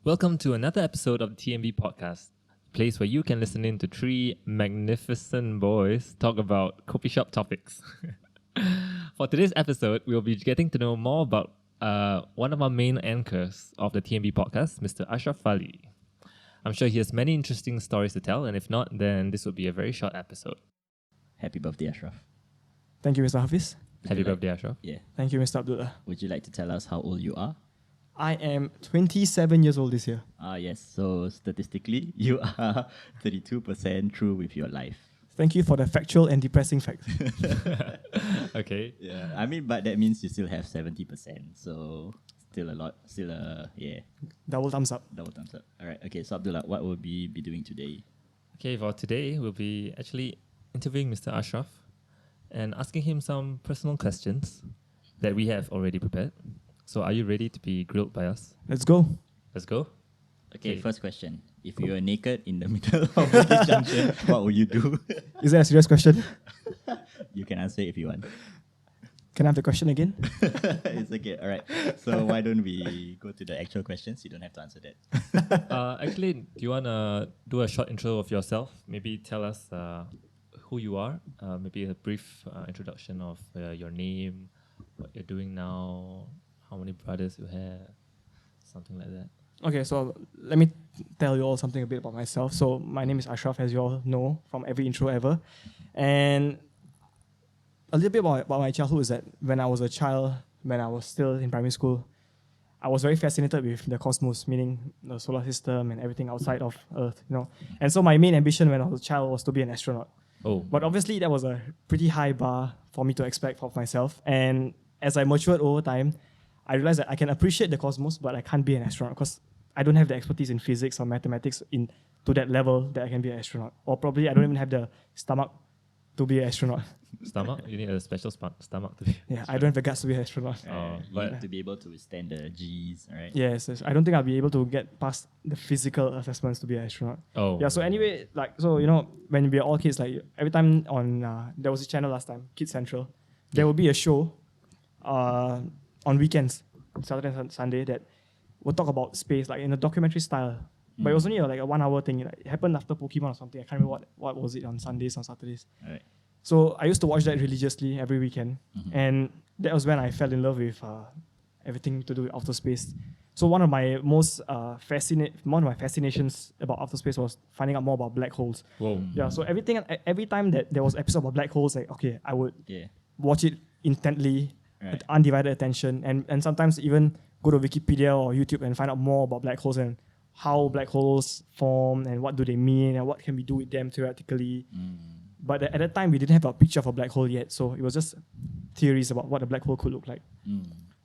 Welcome to another episode of the TMB Podcast, a place where you can listen in to three magnificent boys talk about coffee shop topics. For today's episode, we'll be getting to know more about one of our main anchors of the TMB Podcast, Mr. Ashraf. I'm sure he has many interesting stories to tell, and if not, then this will be a very short episode. Happy birthday, Ashraf. Thank you, Mr. Hafiz. Happy birthday, Ashraf. Yeah. Thank you, Mr. Abdullah. Would you like to tell us how old you are? I am 27 years old this year. Yes. So statistically, you are 32% through with your life. Thank you for the factual and depressing facts. Okay. Yeah. I mean, but that means you still have 70%. So still a lot. Yeah. Double thumbs up. Double thumbs up. All right. Okay. So Abdullah, what will we be doing today? Okay, for today, we'll be actually interviewing Mr. Ashraf and asking him some personal questions that we have already prepared. So are you ready to be grilled by us? Let's go. Let's go. Okay. First question. If you were naked in the middle of Bugis Junction, what would you do? Is that a serious question? You can answer it if you want. Can I have the question again? It's okay. All right. So why don't we go to the actual questions? You don't have to answer that. Actually, do you want to do a short intro of yourself? Maybe tell us who you are. Maybe a brief introduction of your name, what you're doing now, how many brothers you have, something like that. Okay, so let me tell you all something a bit about myself. So my name is Ashraf, as you all know from every intro ever. And a little bit about my childhood is that when I was a child, when I was still in primary school, I was very fascinated with the cosmos, meaning the solar system and everything outside of Earth, you know. And so my main ambition when I was a child was to be an astronaut. Oh. But obviously that was a pretty high bar for me to expect of myself. And as I matured over time, I realized that I can appreciate the cosmos, but I can't be an astronaut because I don't have the expertise in physics or mathematics to that level that I can be an astronaut. Or probably I don't even have the stomach to be an astronaut. Stomach? You need a special stomach to be. Yeah, I don't have the guts to be an astronaut. But to be able to withstand the G's, right? Yes, I don't think I'll be able to get past the physical assessments to be an astronaut. Oh. Yeah, so anyway, when we were all kids, like every time on, there was a channel last time, Kids Central, there would be a show on weekends, Saturday and Sunday, that would talk about space, like in a documentary style. But it was only like a 1 hour thing. It happened after Pokemon or something. I can't remember what was it on Sundays, on Saturdays. All right. So I used to watch that religiously every weekend. And that was when I fell in love with everything to do with outer space. So one of my fascinations about outer space was finding out more about black holes. Whoa. Yeah, so every time that there was an episode about black holes, like, okay, I would watch it intently, with undivided attention, and sometimes even go to Wikipedia or YouTube and find out more about black holes and how black holes form and what do they mean and what can we do with them theoretically. But at that time, we didn't have a picture of a black hole yet, so it was just theories about what a black hole could look like.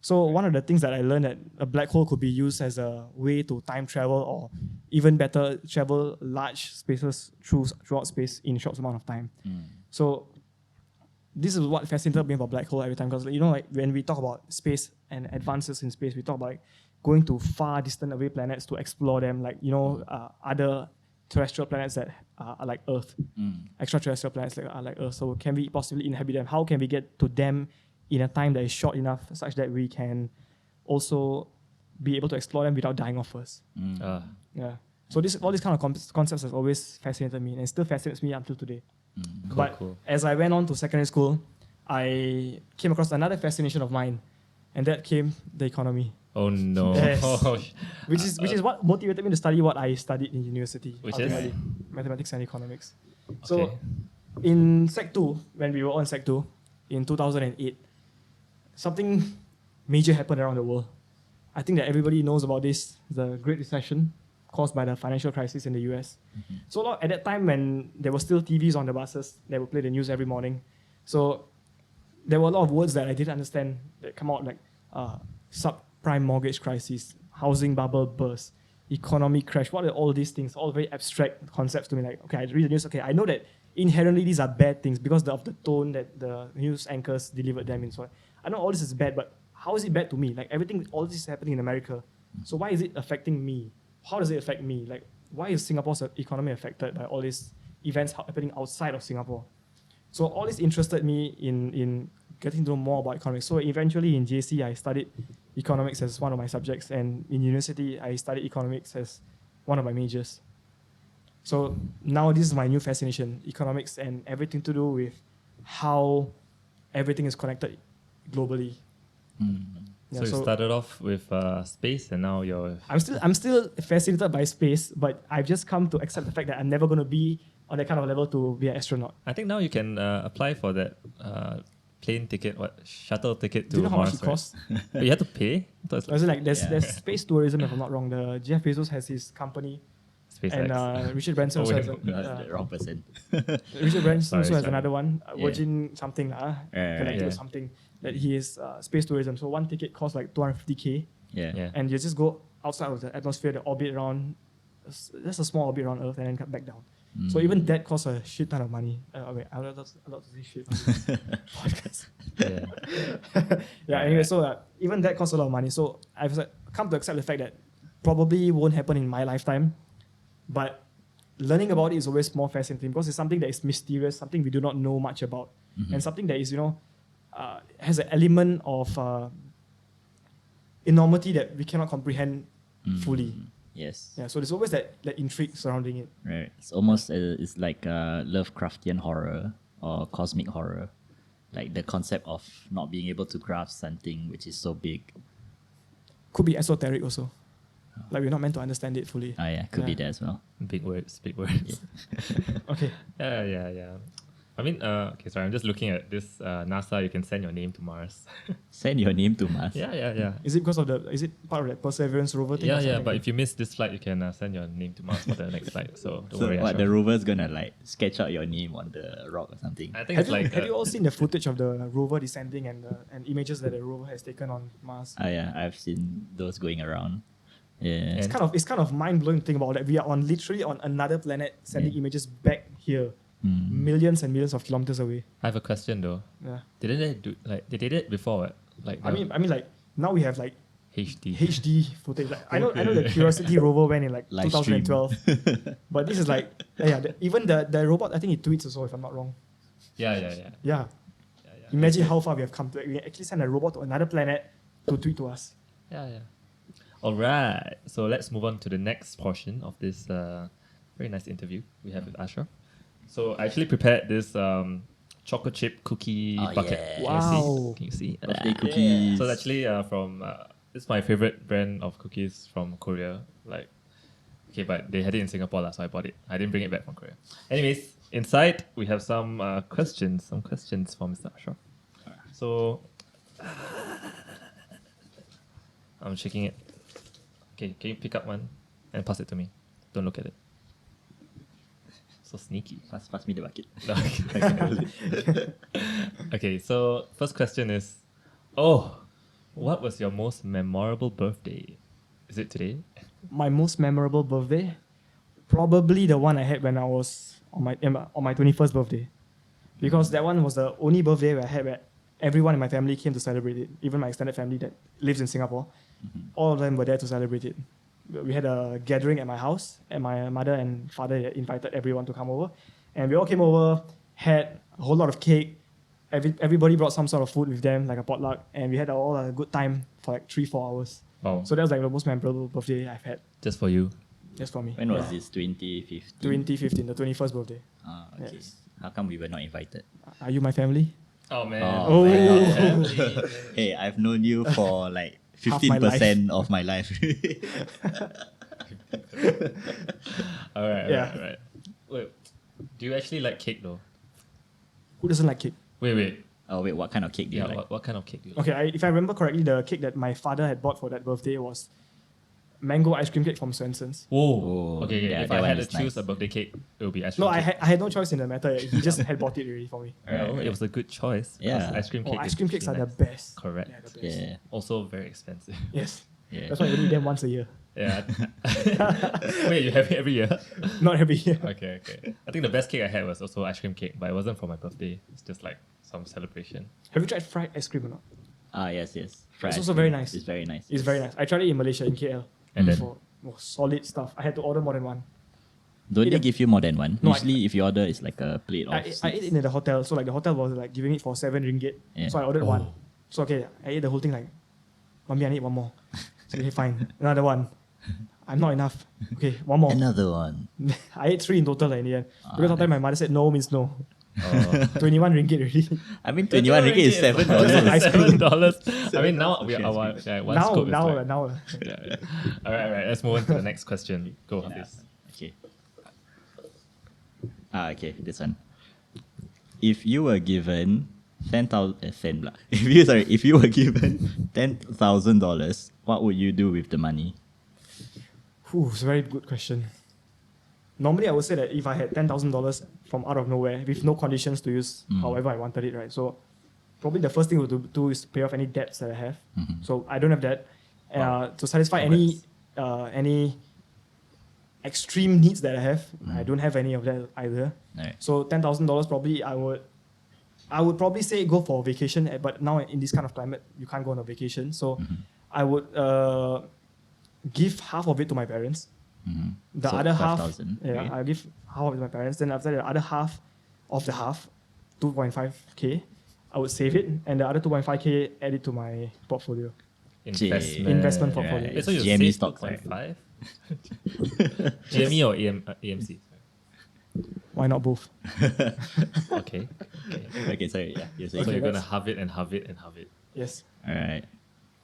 So one of the things that I learned that a black hole could be used as a way to time travel or even better, travel large spaces throughout space in a short amount of time. So this is what fascinated me about black hole every time, because like when we talk about space and advances in space, we talk about going to far distant away planets to explore them, like other terrestrial planets that are like Earth, extraterrestrial planets that are like Earth. So can we possibly inhabit them? How can we get to them in a time that is short enough such that we can also be able to explore them without dying off first? Yeah. So all these kind of concepts have always fascinated me, and it still fascinates me until today. Cool. As I went on to secondary school, I came across another fascination of mine, and that came the economy. Oh no. Yes. which is what motivated me to study what I studied in university. Which is? Mathematics and economics. So in Sec 2, when we were on Sec 2, in 2008, something major happened around the world. I think that everybody knows about this, the Great Recession caused by the financial crisis in the US. So at that time when there were still TVs on the buses, they would play the news every morning. So there were a lot of words that I didn't understand that come out, like subprime mortgage crisis, housing bubble burst, economic crash. What are all these things? All very abstract concepts to me. Like, okay, I read the news. Okay, I know that inherently these are bad things because of the tone that the news anchors delivered them in. So I know all this is bad, but how is it bad to me? Like all this is happening in America. So why is it affecting me? How does it affect me? Like, why is Singapore's economy affected by all these events happening outside of Singapore? So all this interested me in getting to know more about economics. So eventually in JC, I studied economics as one of my subjects, and in university I studied economics as one of my majors. So now this is my new fascination, economics and everything to do with how everything is connected globally. So you started off with space, and now you're. I'm still fascinated by space, but I've just come to accept the fact that I'm never going to be on that kind of level to be an astronaut. I think now you can apply for that plane ticket, shuttle ticket to Do you know how Mars, much it costs? But you have to pay. There's space tourism, if I'm not wrong. The Jeff Bezos has his company, SpaceX. and Richard Branson also has The wrong person. Richard Branson also has sorry. another one, Virgin something connected Yeah. to something that he is space tourism. So one ticket costs like 250K, Yeah. and you just go outside of the atmosphere, the orbit around, just a small orbit around Earth, and then come back down. So even that costs a shit ton of money. Wait, I'm not allowed to say shit on this podcast. Yeah. Anyway, so even that costs a lot of money. So I've come to accept the fact that probably won't happen in my lifetime, but learning about it is always more fascinating because it's something that is mysterious, something we do not know much about, and something that is, has an element of enormity that we cannot comprehend fully. Yes. Yeah, so there's always that intrigue surrounding it. Right. It's almost it's like Lovecraftian horror or cosmic horror, like the concept of not being able to grasp something which is so big. Could be esoteric also. Like we're not meant to understand it fully. Oh yeah, could be that as well. Big words. Okay. Yeah. I mean, okay, sorry, I'm just looking at this NASA, you can send your name to Mars. Send your name to Mars. Yeah. Is it because of is it part of that Perseverance rover thing? Yeah, but if you miss this flight, you can send your name to Mars for the next flight. So don't worry. So what, Ashraf. the rover's gonna like sketch out your name on the rock or something? I think have you all seen the footage of the rover descending and images that the rover has taken on Mars? Oh yeah, I've seen those going around. Yeah. It's kind of mind blowing to think about that we are literally on another planet sending images back here, millions and millions of kilometers away. I have a question though. Yeah. Didn't they do they did it before? What? Like I mean like now we have like HD. HD footage. Like, I know the Curiosity rover went in like Live stream. 2012, but this is like even the robot, I think it tweets also, if I'm not wrong. Yeah. Imagine how far we have come to. We actually send a robot to another planet to tweet to us. Yeah. All right. So let's move on to the next portion of this very nice interview we have with Ashraf. So I actually prepared this chocolate chip cookie bucket. yeah. Wow. Can you see? Birthday cookies. So it's actually from this is my favorite brand of cookies from Korea. Like, okay, but they had it in Singapore, so I bought it. I didn't bring it back from Korea. Anyways, inside we have some questions for Mr. Ashraf. So I'm checking it. Okay, can you pick up one and pass it to me? Don't look at it. So sneaky. Pass me the bucket. Okay, so first question is, what was your most memorable birthday? Is it today? My most memorable birthday, probably the one I had when I was on my 21st birthday, because that one was the only birthday where I had where everyone in my family came to celebrate it. Even my extended family that lives in Singapore, all of them were there to celebrate it. We had a gathering at my house, and my mother and father invited everyone to come over, and we all came over, had a whole lot of cake. Everybody brought some sort of food with them, like a potluck, and we had all a good time for like 3-4 hours. Wow. So that was like the most memorable birthday I've had. Just for you. Just for me. When was this? 2015? 2015, the 21st birthday. Okay. Yes. How come we were not invited? Are you my family? Oh man. Oh. Man. Hey, I've known you for like Half my 15% of my life. All right. Yeah. Wait, do you actually like cake though? Who doesn't like cake? Wait. Oh wait, what kind of cake do you Yeah, like? what kind of cake do you like? Okay, if I remember correctly, the cake that my father had bought for that birthday was mango ice cream cake from Swenson's. Whoa. Oh, Okay. yeah, If that I one had to is choose nice. a birthday cake, it would be ice No, cream cake. I had no choice in the matter. He just had bought it already for me. Well, Right. it was a good choice. Yeah. because ice cream cake. Ice is cream cakes are really the nice. best. Correct. Yeah, the best. Yeah. Also very expensive. Yes. Yeah. That's why I only eat them once a year. Yeah. Wait, you have it every year? Not every year. Okay. I think the best cake I had was also ice cream cake, but it wasn't for my birthday. It's just like some celebration. Have you tried fried ice cream or not? Yes. Fried It's ice also cream. very nice. It's very nice. It's very nice. I tried it in Malaysia, in KL. And then- For solid stuff. I had to order more than one. Don't they give you more than one? No, Usually, if you order, it's like a plate of I ate it in the hotel, so like the hotel was like giving it for 7 ringgit. Yeah. So I ordered one. So okay, I ate the whole thing like Mommy, I need one more. So, okay, fine. Another one. I'm not enough. Okay, one more. Another one. I ate 3 in total in the end. Because sometimes my mother said no means no. Oh. 21 ringgit already. I mean, 21 ringgit is $7. $7. I mean, now we are one scoop is like, now. yeah. All right. Let's move on to the next question. Go, Hafiz. Okay. Okay, this one. If you were given if you were given $10,000, what would you do with the money? It's a very good question. Normally, I would say that if I had $10,000 from out of nowhere with no conditions to use however I wanted it, right? So probably the first thing I would do is to pay off any debts that I have. So I don't have that. To satisfy any extreme needs that I have, I don't have any of that either. Right. So $10,000 probably I would probably say go for a vacation, but now in this kind of climate, you can't go on a vacation. So I would give half of it to my parents. The So other half, 5,000, yeah, right? I'll give half of it to my parents. Then after the other half of the half, 2.5K, I would save it, and the other 2.5K add it to my portfolio. Investment portfolio. Right. So you GME save stocks, right? 2.5? GME or AMC? Why not both? Okay. Okay, sorry. Yeah, you're saying. So you're gonna that's- have it and have it and have it. Yes. All right.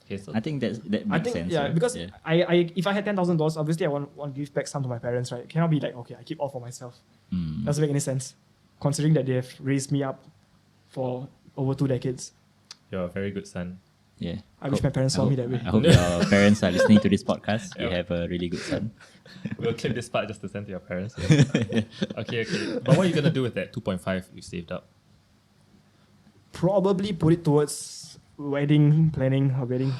Okay, so I think that makes I think sense. yeah, right? because I if I had $10,000, obviously I want to give back some to my parents, right? It cannot be like, okay, I keep all for myself. Doesn't make any sense, considering that they have raised me up for over 2 decades. you're a very good son. Yeah. I wish my parents saw me that way. I hope your parents are listening to this podcast. You Yeah. have a really good son. We'll clip this part just to send to your parents. Okay. But what are you gonna do with that 2.5 you saved up? Probably put it towards wedding planning or wedding.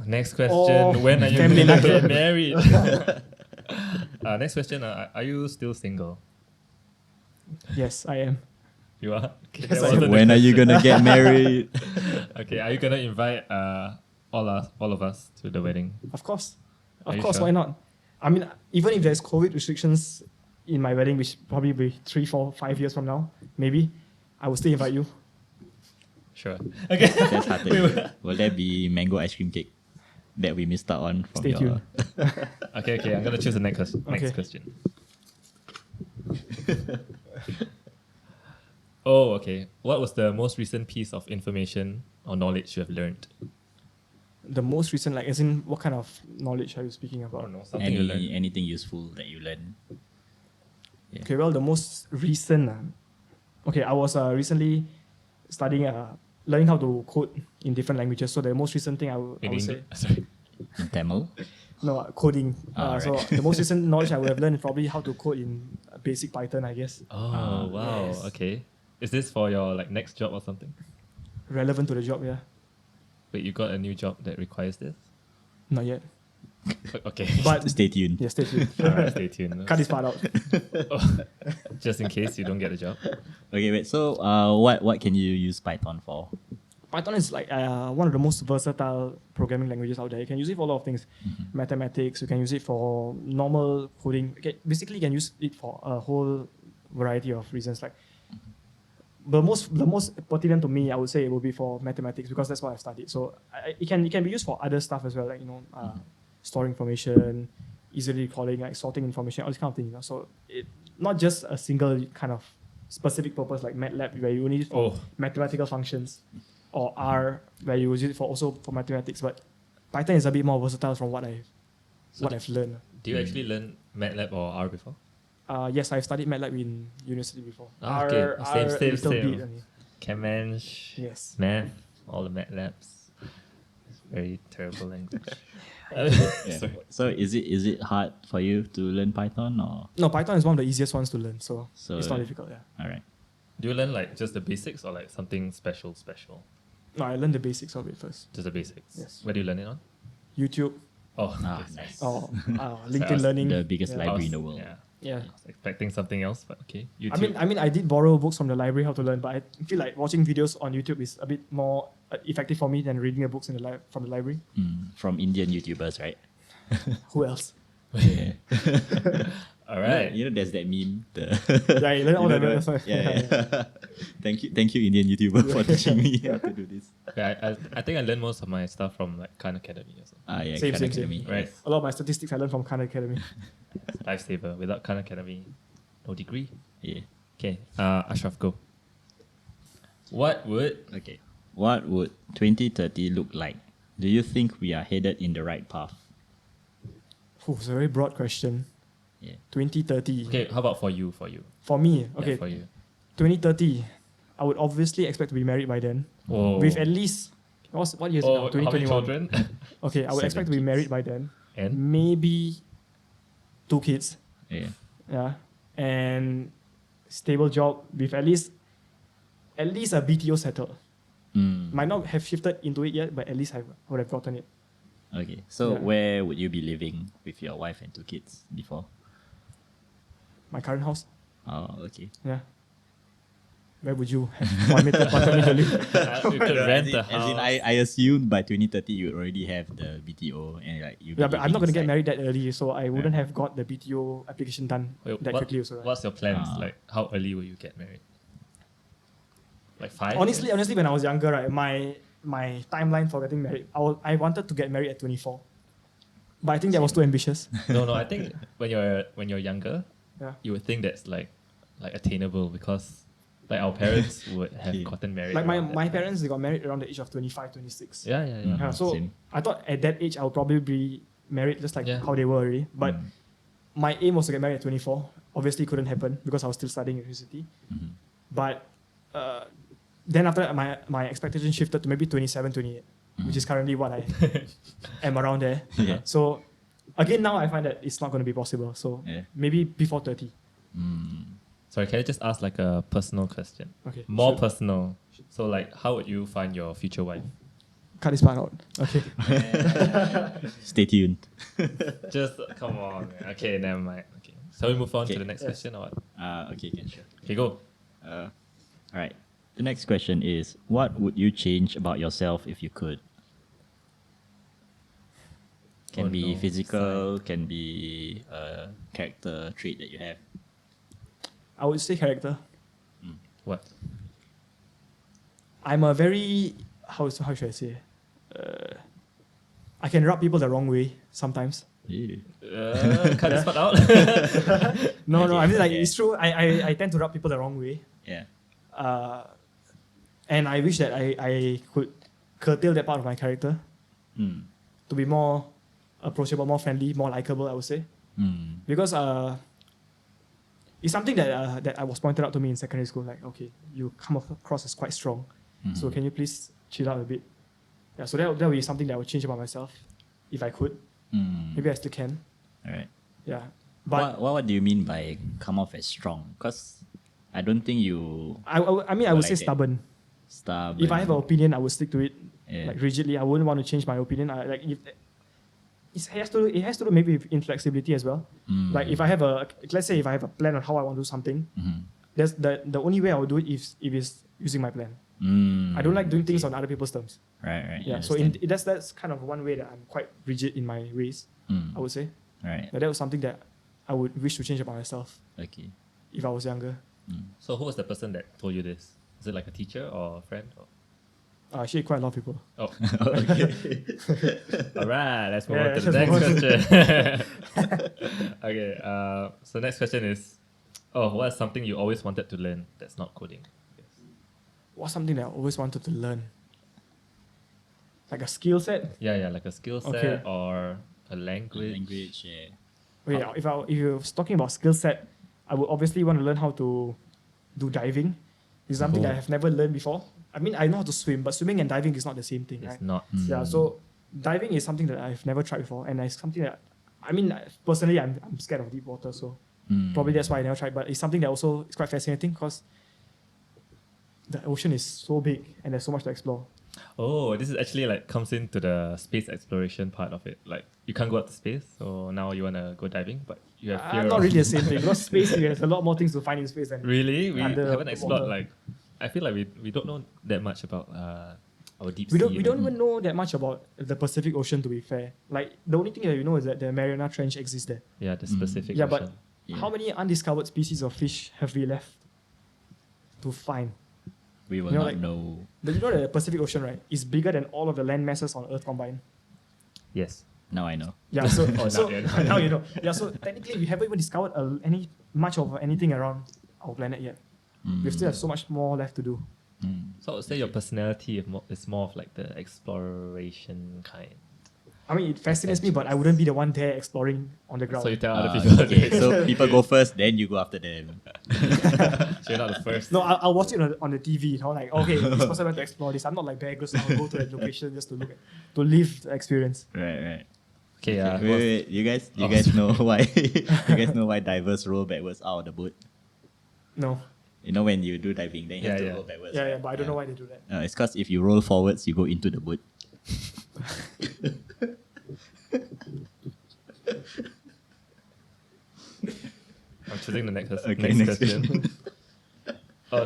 Next question: Or when are you family gonna life. get married? Next question: are you still single? Yes, I am. You are. Okay, Yes, that I am. wasn't the When are you question. gonna get married? Okay, are you gonna invite all of us to the wedding? Of course. Are Of you course, sure? why not? I mean, even if there's COVID restrictions in my wedding, which probably be 3, 4, 5 years from now, maybe, I will still invite you. Sure. Okay. That's hard. Will there be mango ice cream cake that we missed out on from Stay your tuned. Okay. I'm gonna choose the next Okay. question. Oh, okay. What was the most recent piece of information or knowledge you have learned? The most recent, like, as in, what kind of knowledge are you speaking I about? don't know, something you learned. anything useful that you learn. Yeah. Okay, well, the most recent. Okay, I was recently studying, learning how to code in different languages. So the most recent thing I would say, Sorry. In Tamil. no, coding. Ah, So right. the most recent knowledge I would have learned is probably how to code in basic Python, I guess. Oh, wow. yes. Okay. Is this for your next job or something? Relevant to the job, yeah. Wait, you got a new job that requires this? Not yet. Okay. But Stay tuned. yeah, stay tuned. Alright, stay tuned. Cut this part out. Just in case you don't get a job. Okay, wait. So, what can you use Python for? Python is like one of the most versatile programming languages out there. You can use it for a lot of things. Mathematics, you can use it for normal coding. Basically, you can use it for a whole variety of reasons. Like the most pertinent to me, I would say, it will be for mathematics because that's what I've studied. So it can be used for other stuff as well, like storing information, easily recalling, like sorting information, all this kind of thing. So it not just a single kind of specific purpose like MATLAB where you need it for mathematical functions, or R where you use it for also for mathematics. But Python is a bit more versatile from what I've learned. Do you actually learn MATLAB or R before? Yes, I've studied MATLAB in university before. Ah, okay. R, Same, R, same, little same. bit only. Chemensh, Yes. math, all the MATLABs. It's very terrible language. Yeah. Sorry. So, is it hard for you to learn Python or? No, Python is one of the easiest ones to learn, so it's not difficult. Yeah. All right. Do you learn just the basics or something special? No, I learned the basics of it first. Just the basics. Yes. Where do you learn it on? YouTube Oh, Ah, okay, nice. or I LinkedIn was Learning. The biggest Yeah. library in the world. Yeah. Yeah. I was expecting something else, but okay. YouTube. I mean, I did borrow books from the library how to learn, but I feel like watching videos on YouTube is a bit more effective for me than reading the books from the library. From Indian YouTubers, right? Who else? Yeah. All right. You know, there's that meme. Yeah, you learn all the know stuff. Yeah. Thank you, Indian YouTuber, for teaching me how to do this. Yeah, I think I learned most of my stuff from like Khan Academy or something. Yeah, Same. Academy. Right. Yes. A lot of my statistics I learned from Khan Academy. Lifesaver. Without Khan Academy, no degree. Yeah. Okay, Ashraf, go. What would What would 2030 look like? Do you think we are headed in the right path? It's a very broad question. Yeah. 2030. okay? How about for you? For me, Yeah, okay. for you. 2030, I would obviously expect to be married by then. Oh. With at least, what year is it now? How many 2021. children? Okay, I would 7 expect to be kids. married by then. And Maybe 2 kids. Yeah. Yeah. And stable job with at least a BTO settled. Might not have shifted into it yet, but at least I would have gotten it. Okay. So Yeah. where would you be living with your wife and 2 kids before? My current house. Oh, okay. Yeah. Where would you have wanted me to live? you could rent a As in, house. I assume by 2030 you would already have the BTO and like you. Yeah, but I'm not going to get married that early, so I wouldn't have got the BTO application done Wait, that quickly. Also, right? What's your plans? Ah. Like, how early will you get married? Like 5? Honestly, when I was younger, right, my timeline for getting married, I wanted to get married at 24, but I think that was too ambitious. No. I think when you're younger, Yeah. you would think that's like attainable because like our parents would have Okay. gotten married. Like around that my time. parents, they got married around the age of 25, 26. Yeah. Yeah, so Same. I thought at that age I'll probably be married just like Yeah. how they were already. But Mm. my aim was to get married at 24. Obviously, couldn't happen because I was still studying university. Mhm. But then after that, my expectation shifted to maybe 27, 28, which is currently what I am around there. Yeah. So again, now I find that it's not going to be possible. So Yeah. maybe before 30. Sorry, can I just ask like a personal question? Okay. More sure. personal. So like, how would you find your future wife? Cut this part out. Okay. Stay tuned. Just come on. Man. Okay, never mind. Okay, so we move on Okay. to the next question or what? Okay, sure. Okay, go. All right. The next question is, what would you change about yourself if you could? Can Oh, be no. physical, can be a character trait that you have. I would say character. What? I'm a very how should I say? I can rub people the wrong way sometimes. Cut this part out. No, I mean like okay. it's true. I tend to rub people the wrong way. Yeah. And I wish that I could curtail that part of my character to be more approachable, more friendly, more likable, I would say. Because it's something that I was pointed out to me in secondary school. Like, okay, you come across as quite strong, so can you please chill out a bit? Yeah, so that would be something that I would change about myself if I could. Maybe I still can. All right. Yeah, but What do you mean by come off as strong? Because I don't think you I mean I Or would like say that. stubborn. stubborn. If I have an opinion, I would stick to it Yeah. like rigidly. I wouldn't want to change my opinion. Like if it has to do maybe with inflexibility as well. Like if I have let's say if I have a plan on how I want to do something, there's the only way I would do it is if it's using my plan. I don't like doing things on other people's terms. Right. Yeah, so that's kind of one way that I'm quite rigid in my ways. I would say. Right. But that was something that I would wish to change about myself Okay. if I was younger. So who was the person that told you this? Is it like a teacher or a friend? Or? Actually, quite a lot of people. Oh, Okay. all right. Let's move Yeah, on to the let's next move on. question. Okay. So next question is, what is something you always wanted to learn that's not coding? Yes. What's something that I always wanted to learn? Like a skill set? Yeah, like a skill set Okay. or a language. Language. Yeah. Okay, if you're talking about skill set, I would obviously want to learn how to do diving. It's something that I have never learned before. I mean, I know how to swim, but swimming and diving is not the same thing, It's right? not. Yeah, so diving is something that I've never tried before, and it's something that, I mean, personally, I'm scared of deep water, so probably that's why I never tried. But it's something that also is quite fascinating because the ocean is so big and there's so much to explore. Oh, this is actually like comes into the space exploration part of it. Like you can't go out to space, so now you wanna go diving, but you have fear. Not of- really the same thing because space, there's a lot more things to find in space than Really, we under haven't explored. water. Like, I feel like we don't know that much about our deep We sea. don't even know that much about the Pacific Ocean, to be fair. Like the only thing that we know is that the Mariana Trench exists there. Yeah, the specific. Yeah, ocean. but how many undiscovered species of fish have we left to find? We will You know, not like- know. But you know the Pacific Ocean, right? Is bigger than all of the land masses on Earth combined. Yes. Now I know. Yeah, so, Oh, so now you know. now you know. Yeah, so technically we haven't even discovered much of anything around our planet yet. We still have so much more left to do. So I would say your personality is more of like the exploration kind. I mean, it fascinates me, but I wouldn't be the one there exploring on the ground. So you tell other people. Okay, so people go first, then you go after them. So you're not the first. No, I'll watch it on the TV. You know, like, okay, this person went to explore this. I'm not like Bear Grylls. I'll go to that location just to look to live the experience. Right. Okay, Wait. You guys know why? You guys know why divers roll backwards out of the boat? No. You know when you do diving, then you have to Yeah. roll backwards. Yeah, right? but I don't know why they do that. It's because if you roll forwards, you go into the boat. I'm choosing the next, Okay, next next question.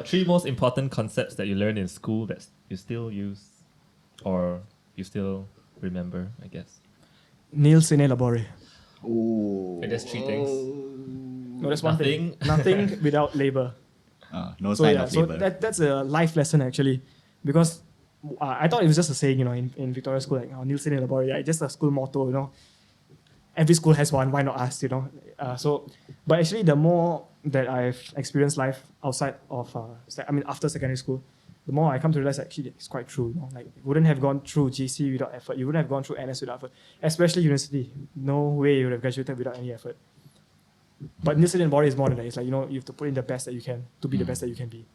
Three most important concepts that you learned in school that you still use or you still remember, I guess. Nil sine labore. Oh. Okay, there's three things. No, that's one thing. Nothing without labor. No So sign yeah, of so labor. that's a life lesson actually, because I thought it was just a saying, in Victoria School, like nil sine labore, yeah, just a school motto, Every school has one. Why not us? But actually, the more that I've experienced life outside of, after secondary school, the more I come to realize actually it's quite true. Like you wouldn't have gone through GC without effort. You wouldn't have gone through NS without effort. Especially university, no way you would have graduated without any effort. But nil sine labore is more than that. It's like you have to put in the best that you can to be the best that you can be.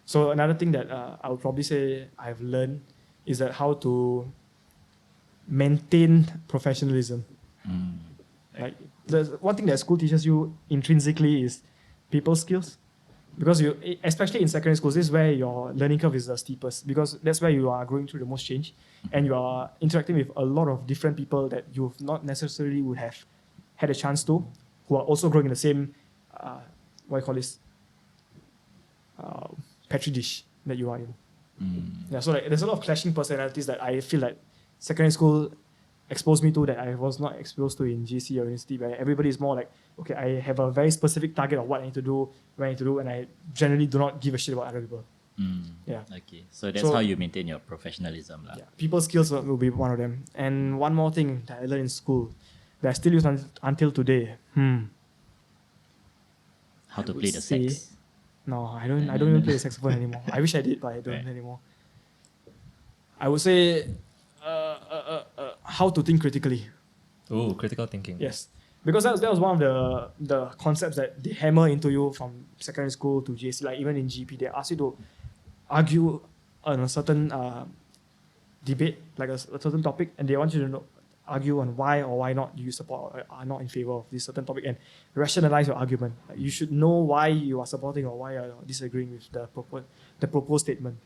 So another thing that I would probably say I've learned is that how to maintain professionalism. Like the one thing that school teaches you intrinsically is people skills, because especially in secondary schools, this is where your learning curve is the steepest, because that's where you are going through the most change, and you are interacting with a lot of different people that you've not necessarily would have had a chance to, who are also growing in the same petri dish that you are in. Yeah, so like there's a lot of clashing personalities that I feel like secondary school exposed me to that I was not exposed to in GC or university, where everybody is more like, okay, I have a very specific target of what I need to do, what I need to do, and I generally do not give a shit about other people. Yeah. Okay, so that's how you maintain your professionalism. Yeah, people skills will be one of them. And one more thing that I learned in school that I still use until today. How to I play would the say- sax. No, I don't even play the saxophone anymore. I wish I did, but I don't anymore. I would say how to think critically. Oh, critical thinking. Yes, because that was one of the concepts that they hammer into you from secondary school to JC. Like even in GP, they ask you to argue on a certain debate, like a certain topic, and they want you to argue on why or why not you support or are not in favor of this certain topic and rationalize your argument. Like you should know why you are supporting or why you are disagreeing with the proposed statement.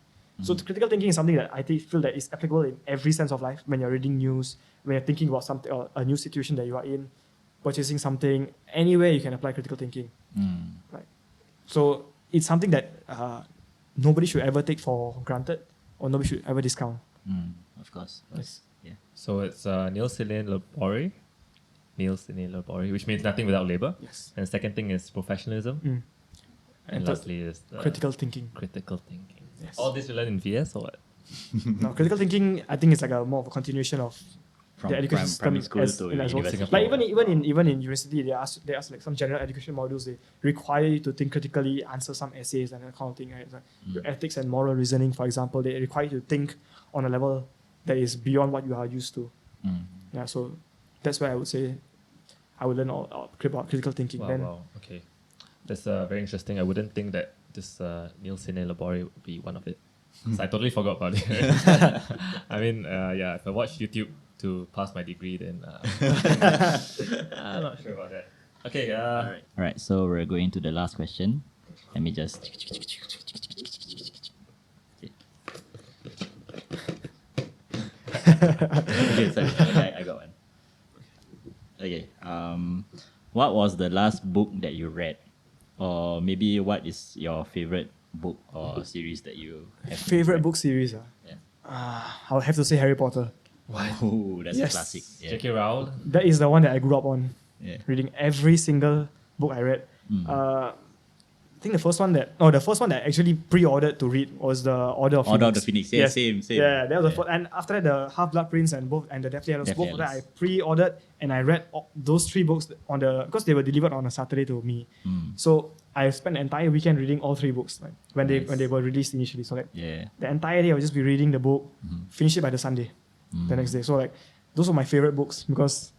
So critical thinking is something that I feel that is applicable in every sense of life. When you're reading news, when you're thinking about something or a new situation that you are in, purchasing something, anywhere you can apply critical thinking. Right. So it's something that nobody should ever take for granted or nobody should ever discount. Of course. Yes. Yeah. So it's nil sine labore. Nil sine labore, which means nothing without labor. Yes. And the second thing is professionalism. And And third, lastly is critical thinking. critical thinking. Yes. All this you learn in VS or what? No, critical thinking, I think it's like more of a continuation of From the education system primary school as to well. university. Like even in university, they ask like some general education modules. They require you to think critically, answer some essays and that kind of thing. Right? Like your ethics and moral reasoning, for example, they require you to think on a level that is beyond what you are used to. Yeah, so that's where I would say I would learn all about critical thinking. Wow, Then wow. Okay. That's very interesting. I wouldn't think that this nil sine labore would be one of it. So I totally forgot about it. I mean, if I watch YouTube to pass my degree, then I'm not sure about that. Okay. All right, so we're going to the last question. Let me just. Okay, sorry. I got one. Okay. What was the last book that you read, or maybe what is your favorite book or series that you have? favorite book series. Yeah. I would have to say Harry Potter. Oh, that's Yes. a classic. Yeah. J.K. Rowling. That is the one that I grew up on. Yeah. Reading every single book I read. I think the first one that I actually pre-ordered to read was the Order of Order of Phoenix. the Phoenix. Yeah, same. Yeah, that was the first. And after that, the Half-Blood Prince and the Deathly Hallows, both of that I pre-ordered and I read those 3 books because they were delivered on a Saturday to me. So I spent the entire weekend reading all 3 books when they were released initially. So the entire day I would just be reading the book, finish it by the Sunday, the next day. So those were my favorite books because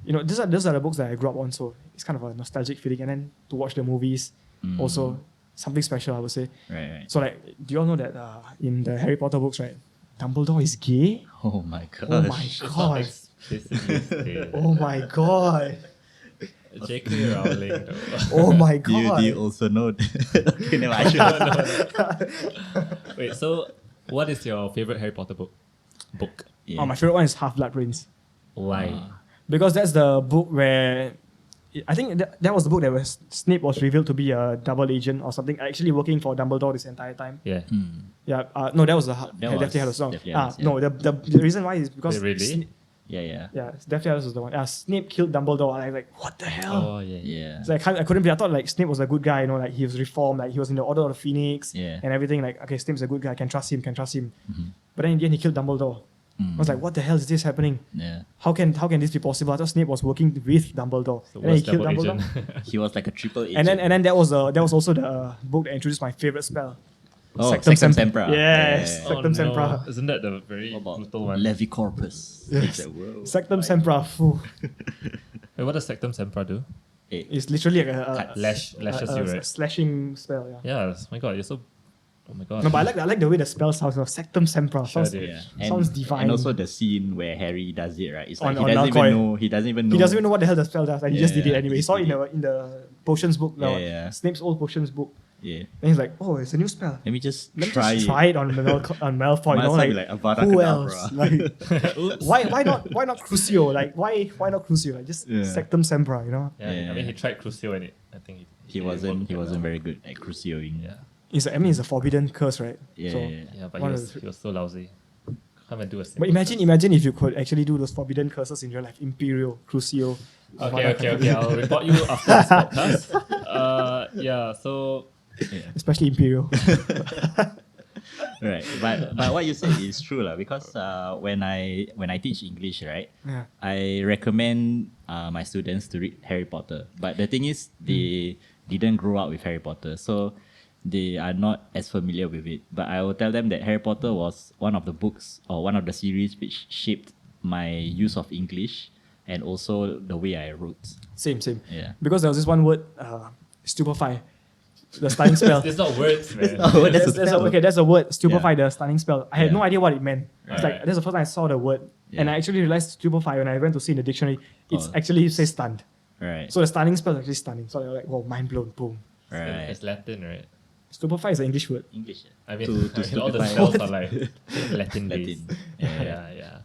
those are the books that I grew up on. So it's kind of a nostalgic feeling, and then to watch the movies. Also, something special, I would say. Right. So, do you all know that in the Harry Potter books, right, Dumbledore is gay? Oh my god. Oh my god. Oh my god. J.K. Rowling, though. Oh my god. Do you also know? Okay, no, I should. Wait, so what is your favorite Harry Potter book? Oh, my favorite one is Half-Blood Prince. Why? Because that's the book where I think that was the book that Snape was revealed to be a double agent or something, actually working for Dumbledore this entire time. Yeah. Yeah. No, that was the Deathly Hallows. No, the reason why is because really? Yeah. Deathly Hallows was the one. Snape killed Dumbledore. I was like, what the hell? Oh yeah. So I couldn't be. I thought Snape was a good guy. He was reformed. He was in the Order of the Phoenix and everything. Okay, Snape's a good guy. I can trust him. But then in the end, he killed Dumbledore. I was like, what the hell is this happening? Yeah. How can this be possible? I thought Snape was working with Dumbledore. So and then he killed Dumbledore. He was like a triple agent. And then that was also the book that introduced my favorite spell. Oh, Sectum Sempra. Yes, Oh, Sectum no. Sempra. Isn't that the very brutal one? Levicorpus. Yes. It's like, whoa. Sectum Sempra. Phew. Wait, what does Sectum Sempra do? It's literally a Lashes you, right? slashing spell. Yeah. Yeah, my god, you're so... Oh my god. No, but I like the way the spell sounds. Sectum Sempra. Sure, Sounds, dude. sounds divine. And also the scene where Harry does it, right? It's like On he doesn't Malfoy. even know. He doesn't even know. He doesn't even know what the hell the spell does, and he just did it Yeah, anyway. He he saw it did in the potions book, Snape's old potions book. Yeah. Then he's like, oh, it's a new spell. Let me just Let me try just try it on Malfoy. Might as well be like Avada who Kedavra. else? Why not Crucio? Why not Crucio? Just Sectum Sempra, Yeah, I mean, he tried Crucio and I think he wasn't very good at crucioing. Yeah. It's a forbidden curse, right? Yeah, but he was so lousy. Come and do a But imagine if you could actually do those forbidden curses in real life. Imperial, Crucio. Okay. I'll report you after this podcast. So... Especially Imperial. Right, but what you said is true lah. Because when I teach English, right, I recommend my students to read Harry Potter. But the thing is, they didn't grow up with Harry Potter, so they are not as familiar with it. But I will tell them that Harry Potter was one of the books or one of the series which shaped my use of English and also the way I wrote. Same. Yeah. Because there was this one word, stupefy. The stunning spell. It's not words, man. That's a word. Stupefy, the stunning spell. I had no idea what it meant. It's Right. that's the first time I saw the word, and I actually realized stupefy when I went to see in the dictionary. It's actually says stunned. Right. So the stunning spell is actually stunning. So I was like, whoa, mind blown, boom. Right. It's Latin, right? Stupefy is an English word. English. I mean, To all the stupefy. spells are like Latin based. Latin. Yeah.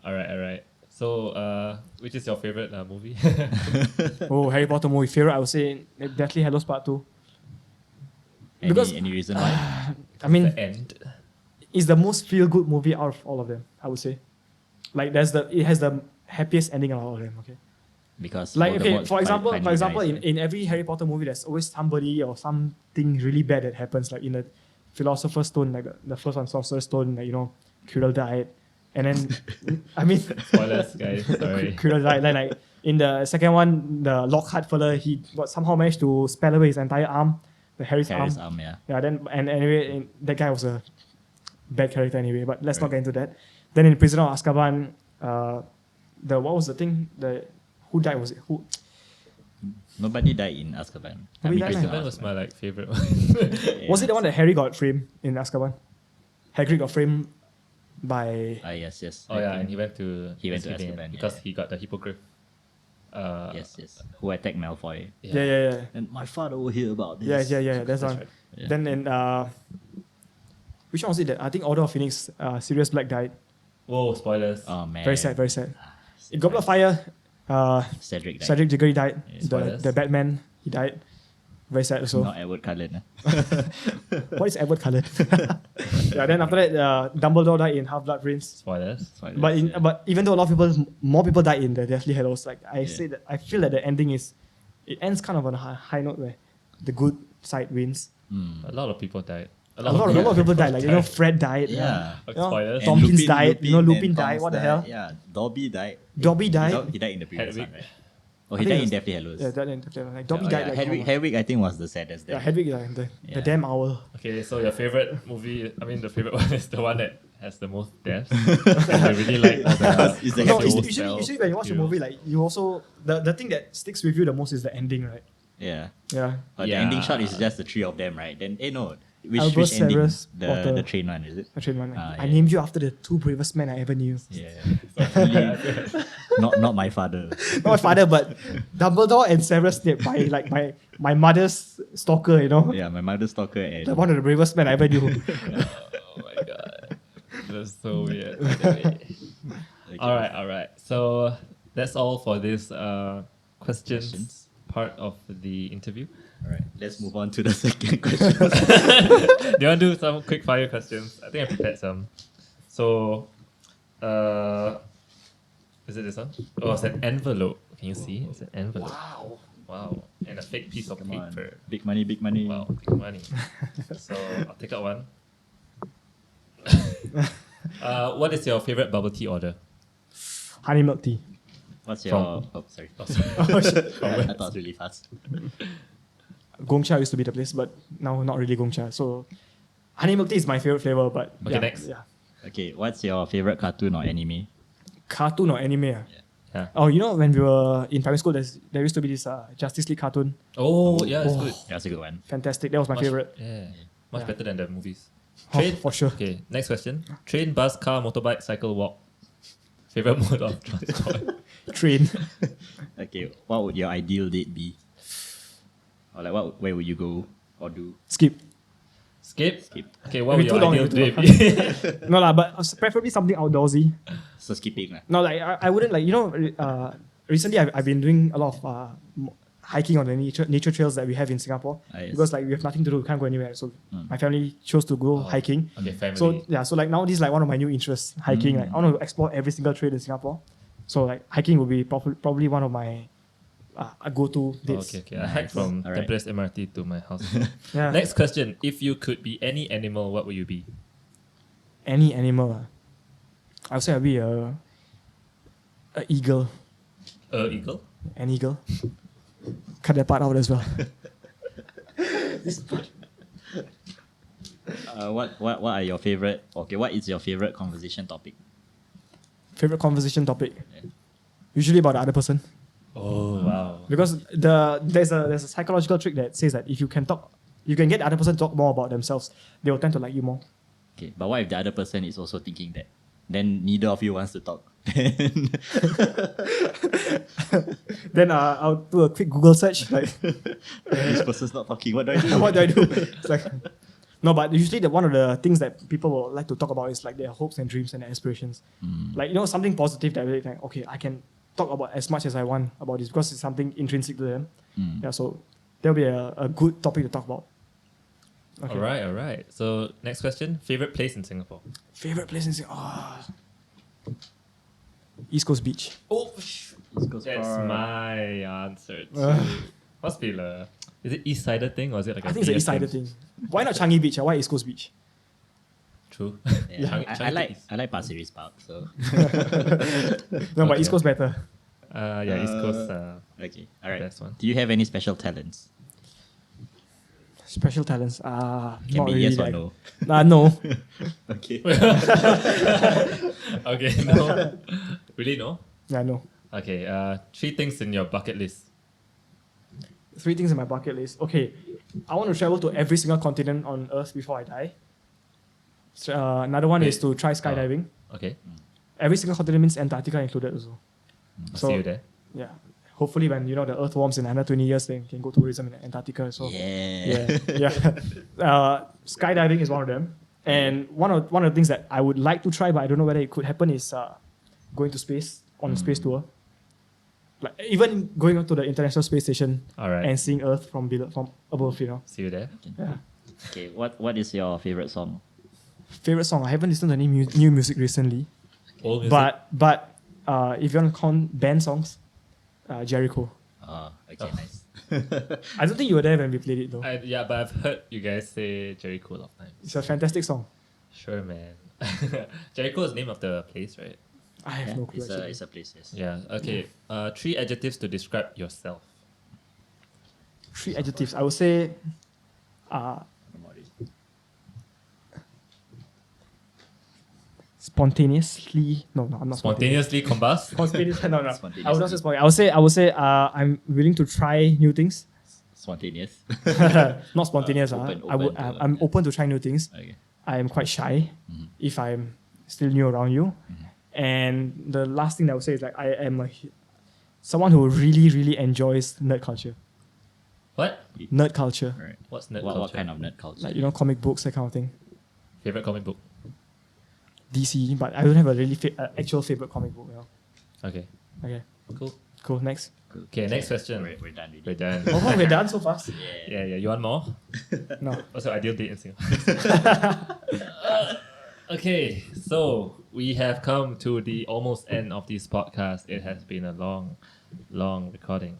All right. So, which is your favorite movie? Oh, Harry Potter movie favorite, I would say Deathly Hallows Part 2. Any reason why? I mean, The end. it's the most feel good movie out of all of them, I would say. It has the happiest ending out of all of them, okay? Because for example, in every Harry Potter movie, there's always somebody or something really bad that happens. Like in the Philosopher's Stone, like the first one, Sorcerer's Stone, Quirrell died, and then I mean, Spoilers, guys. Sorry. Quirrell died. Then like in the second one, the Lockhart fella, he somehow managed to spell away his entire arm, the Harry's arm. Yeah. Yeah. Then and anyway, that guy was a bad character anyway. But let's not get into that. Then in Prisoner of Azkaban, what was the thing? Who died? Was it who? Nobody died in Azkaban. Nobody died, Prisoner That of was my favorite one. Azkaban. Was it the one that Harry got framed in Azkaban? Hagrid got framed by... Yes. Oh yeah, and he went to Azkaban, because he got the hippogriff. Yes. Who attacked Malfoy? Yeah. And my father will hear about this. Yeah. That's one. right. Yeah. Then in which one was it? I think Order of Phoenix. Sirius Black died. Whoa, spoilers. Oh man. Very sad. In Goblet of Fire, Cedric died. Cedric Diggory died. Yeah, spoilers. The Batman, he died. Very sad also. Not Edward Cullen. What is Edward Cullen? Yeah. Then after that, Dumbledore died in Half-Blood Prince. Spoilers. But even though more people died in the Deathly Hallows, I feel that the ending is it ends kind of on a high note where the good side wins. A lot of people died. A lot of people died. Like, Fred died. Yeah. You know, Spoilers. Tompkins died. Lupin and died. Tonks What the hell? Yeah, Dobby died. Dobby died. He died in the previous Hedwig. one, right? Oh, I he think died it in was- Deathly Hallows. Yeah, like Dobby died. Like, Hedwig, I think, was the saddest. yeah, death. Hedwig, the Yeah. damn owl. Okay, so your favorite movie, the favorite one is the one that has the most deaths. And I really like the Is the No, happy Ghost usually when you watch a heroes. movie, like you also the thing that sticks with you the most is the ending, right? Yeah. Yeah. But Yeah. the ending shot is just the three of them, right? Then, no. Which Albus ending? Severus Potter. The train one, is it? I trained one. Ah, I yeah. named you after the two bravest men I ever knew. Yeah. not my father. Not my father, but Dumbledore and Severus Snape, my mother's stalker, Yeah, my mother's stalker and One of the bravest men I ever knew. Oh my god. That's so weird. By the way. Okay. Alright. So that's all for this questions Questions. part of the interview. Alright, let's move on to the second question. Do you want to do some quick fire questions? I think I prepared some. So, is it this one? Oh, it's an envelope. Can you see? It's an envelope. Wow. And a fake piece of Come on. paper. Big money, big money. Wow, big money. So I'll take out one. What is your favorite bubble tea order? Honey milk tea. What's From- your... Oh, sorry. Oh, sorry. I thought it was really fast. Gongcha used to be the place, but now not really Gongcha. So honey milk tea is my favorite flavor, but Okay, yeah, next. Yeah. Okay, what's your favorite cartoon or anime? Cartoon or anime? Yeah. Oh, when we were in primary school, there used to be this Justice League cartoon. Oh, yeah, it's Oh. good. That's a good one. Fantastic. That was my Much- favorite. Yeah. Much Yeah. better than the movies. Oh, Train, for sure. Okay, next question. Train, bus, car, motorbike, cycle, walk. Favorite mode of transport? Train. Okay, what would your ideal date be? Or like, where would you go or do? Skip. Skip? Skip. Okay, what It'll would be your too long, ideal it'll be date be? No lah, but preferably something outdoorsy. So skipping lah. No, like I wouldn't recently I've been doing a lot of hiking on the nature trails that we have in Singapore Yes. because like we have nothing to do, we can't go anywhere. So my family chose to go hiking. Okay, family. So yeah, so like now this is like one of my new interests, hiking. Like I want to explore every single trail in Singapore. So like hiking will be probably one of my go-to dates. Okay. I hike from Alright. Tampines MRT to my house. Yeah. Next question. If you could be any animal, what would you be? Any animal. I would say I'd be a eagle. Eagle? An eagle. Cut that part out as well. What are your favorite? Okay, what is your favorite conversation topic? Favorite conversation topic? Usually about the other person. Oh, wow. Because there's a psychological trick that says that if you can get the other person to talk more about themselves, they will tend to like you more. Okay, but what if the other person is also thinking that? Then neither of you wants to talk. Then I'll do a quick Google search. Like, This person's not talking. What do I do? what do I do? It's like, no, but usually one of the things that people will like to talk about is like their hopes and dreams and their aspirations. Like, something positive that really like, okay, I can talk about as much as I want about this because it's something intrinsic to them. Yeah, so there'll be a good topic to talk about. Okay. All right. So next question. Favorite place in Singapore? Favorite place in Singapore? East Coast Beach. Oh, East Coast that's Park. my answer too. Must be the... Is it East Sider thing or is it like I think it's the East Sider thing. Why not Changi Beach? Why East Coast Beach? True. Yeah, Changi- I Changi like East. I like Pasir Ris Park. So No, but Okay. East Coast better. Yeah, East Coast. okay, all right. Best one. Do you have any special talents? Special talents. Can Not be really. yes or like- no. No. Okay. Okay, no. Really no? Yeah, no. Okay, 3 things in your bucket list. 3 things in my bucket list. Okay, I want to travel to every single continent on Earth before I die. So, another one is to try skydiving. Okay, Every single continent means Antarctica included also. I'll So- see you there. Yeah. Hopefully, when the Earth warms in another 20 years, then can go tourism in Antarctica. So Yeah. skydiving is one of them. And one of the things that I would like to try, but I don't know whether it could happen, is going to space on a space tour. Like even going to the International Space Station All right. and seeing Earth from above. See you there. Yeah. Okay. What is your favorite song? Favorite song? I haven't listened to any new music recently, Old music. but if you want to count band songs, Jericho. Okay, nice. I don't think you were there when we played it though. Yeah, but I've heard you guys say Jericho a lot of times. It's a fantastic song. Sure, man. Jericho is the name of the place, right? I have no clue. It's a place, yes. Yeah. Okay. 3 adjectives to describe yourself. 3 adjectives. I would say spontaneously. No, I'm not Spontaneously combust. spontaneous. No, no. Spontaneously. I would not say spontaneous. I would say I'm willing to try new things. Spontaneous. Not spontaneous. I'm open to try new things. Okay. I am quite shy if I'm still new around you. And the last thing that I would say is like I am someone who really, really enjoys nerd culture. What? Nerd culture. Right. What's nerd What culture? kind of nerd culture? Like, comic books, that kind of thing. Favorite comic book? DC, but I don't have a really actual favorite comic book. Okay. Okay, Cool. cool. Next. Okay, next question. We're done with We're it. done. Oh, we're done so fast? Yeah. You want more? No. What's your ideal date in Singapore? Okay, so we have come to the almost end of this podcast. It has been a long recording.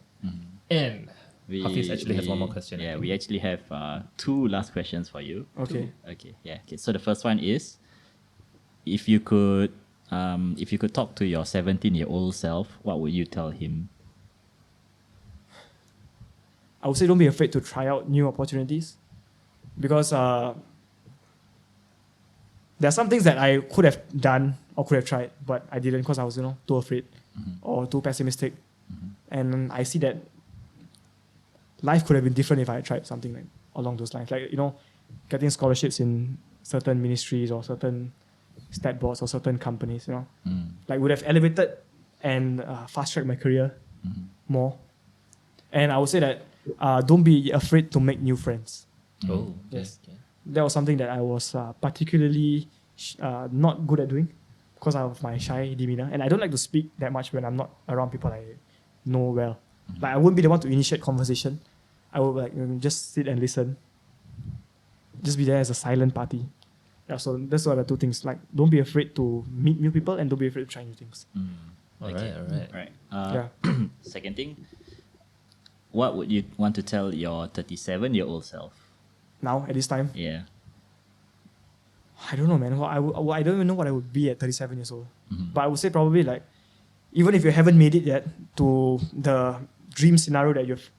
And Hafiz actually has one more question. Yeah, we actually have 2 last questions for you. Okay. Okay. So the first one is, if you could talk to your 17-year-old self, what would you tell him? I would say don't be afraid to try out new opportunities, because there are some things that I could have done or could have tried, but I didn't because I was too afraid or too pessimistic. And I see that life could have been different if I had tried something like along those lines, like getting scholarships in certain ministries or certain stat boards or certain companies. Like would have elevated and fast-tracked my career more. And I would say that don't be afraid to make new friends. Oh, Yes. okay. That was something that I was particularly not good at doing because of my shy demeanor. And I don't like to speak that much when I'm not around people I know well. Like I wouldn't be the one to initiate conversation. I would just sit and listen. Just be there as a silent party. Yeah, so that's what the 2 things. Like, don't be afraid to meet new people and don't be afraid to try new things. All right. Yeah. Second thing, what would you want to tell your 37-year-old self? Now, at this time, Yeah. I don't know, man. I don't even know what I would be at 37 years old. But I would say probably like, even if you haven't made it yet to the dream scenario that you've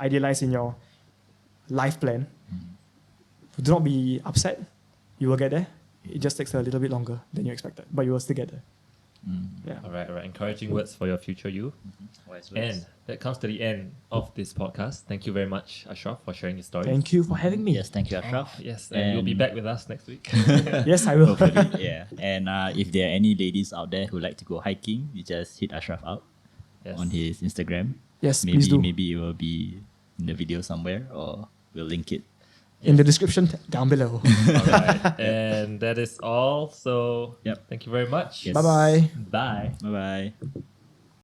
idealized in your life plan, do not be upset. You will get there. It just takes a little bit longer than you expected, but you will still get there. Yeah. All right. Encouraging words for your future you. Wise words. And that comes to the end of this podcast. Thank you very much, Ashraf, for sharing your story. Thank you for having me. Yes, thank you, Ashraf. Yes, and you'll be back with us next week. Yes, I will. Hopefully, yeah. And if there are any ladies out there who like to go hiking, you just hit Ashraf out Yes. on his Instagram. Yes, please do. Maybe it will be in the video somewhere, or we'll link it. In the description down below. All right. And that is all. So Yep. thank you very much. Yes. Bye-bye. Bye. Bye bye.